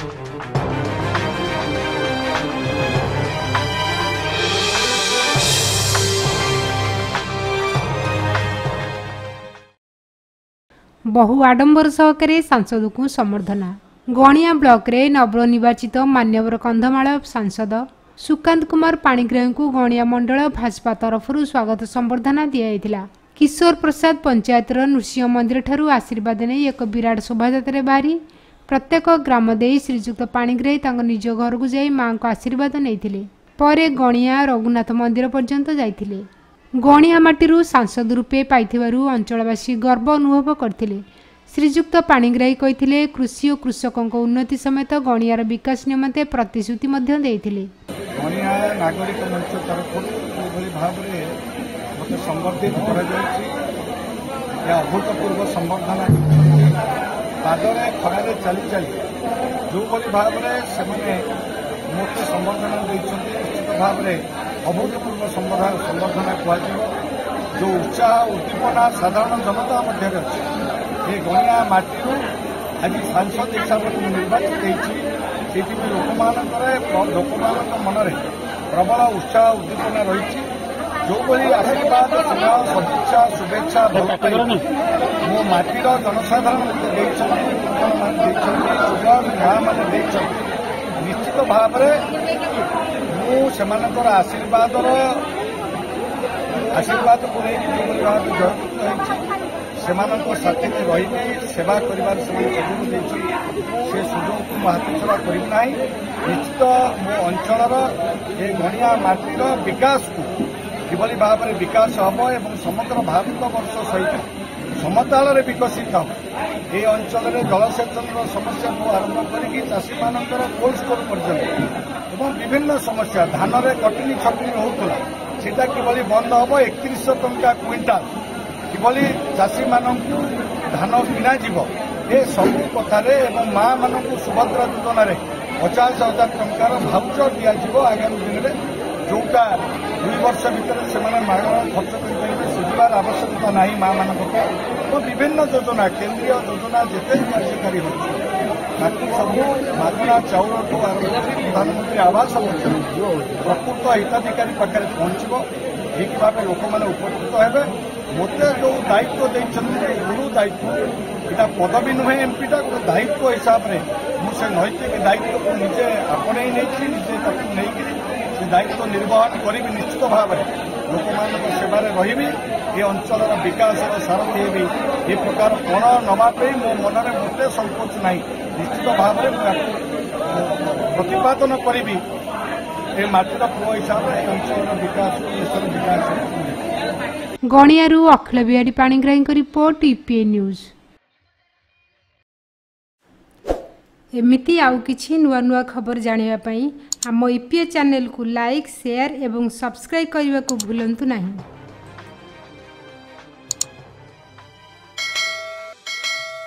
बहु आडंबर सहकारे सांसद को संबर्धना। गणिया ब्लॉक रे नवनिर्वाचित मान्यवर कंधमाल सांसद सुकांत कुमार पाणिग्राही को गणिया मंडल भाजपा तरफ स्वागत संबर्धना दिया। किशोर प्रसाद पंचायत नृसिंह मंदिर ठारू आशीर्वाद नहीं एक विराट शोभायात्रा बाहरी प्रत्येक ग्राम दे श्रीजुक्त पाणिग्राही निज घर को जाई मां को आशीर्वाद नहीं परे गणिया रघुनाथ मंदिर पर्यंत जाइथिले। गणिया माटीरू सांसद रूपे पाइथिबारु अंचलवासी गर्व अनुभव करथिले। श्रीजुक्त पाणिग्राही कहिथिले कृषि और कृषकों उन्नति समेत गणियार विकास निमंते प्रतिश्रुति मध्य देइथिले। गणिया नागरिक मंच तरफ भाव में संबर्धित अभूतपूर्व संबर्धना पादरे खरारे चली चली जो भाव में मत संबर्धना निश्चित भाव में अभूतपूर्व संबर्धना कह जो उत्साह उद्दीपना साधारण जनता मध्य अच्छी ये गणिया माटी आज सांसद हिसाब से निर्वाचित होती लोक मन में प्रबल उत्साह उद्दीपना रही जो आशीर्वाद स्नेह सदिच्छा शुभेच्छा भल मो माटीर जनसाधारण गाँ मैंने निश्चित भाव मुझे आशीर्वाद को लेकिन भाव जयपुर साथी में रही सेवा कर से सुजोग को हाथ छड़ा करना निश्चित मो अंचल ये गणिया माटीर विकास को किभली भाव में विकास हम और समग्र भारत वर्ष सहित समताल विकसित हम ये अंचल जलसेचन समस्या को आरंभ करके चाषी मान कोल्ड स्टोर पर्यटन और विभिन्न समस्या धान में कटनी छटनी होता सीटा किभली बंद हम 3100 टंका क्विंटाल किभली चाषी मान धान किना जीव ये सबू कथार माँ मान सुभद्रा योजन 50,000 टंकार भाउचर दिज्व आगामी दिन में जोटा 2 वर्ष भितर से मागणा खर्च करेंगे सुझार आवश्यकता ना माँ मान तो विभिन्न योजना केंद्रीय योजना जिते कार्यकारी हो सबू मागणा चाउल ठू आरंभ कर प्रधानमंत्री आवास प्रकृत हिताधिकारी पाखे पहुंचब ठीक भाव लोक मैंने उपकृत हे मत जो दायित्व देते गुरु दायित्व यहाँ पदवी नुहे एमपीटा गोटे दायित्व हिसाब से मुझे नैतिक दायित्व को निजे आपणे नहीं से दायित्व निर्वहन करी निश्चित भाव में लोक मान सेवार रही ये अंचल विकास सारथी भी ये प्रकार कोण नवापे मो मन में मोटे संकोच ना निश्चित भाव में प्रतिपादन करी ये माटीर पुओ हिसाब से अंचल विकास देशर विकास। गणियारू Akhil Bihari Panigrahi report EPA news. एमिति आउ किछि नुआ नुआ खबर जानिबा पई आम ईपीए चैनल को लाइक शेयर एवं सब्सक्राइब करने को भूलंतु नहीं।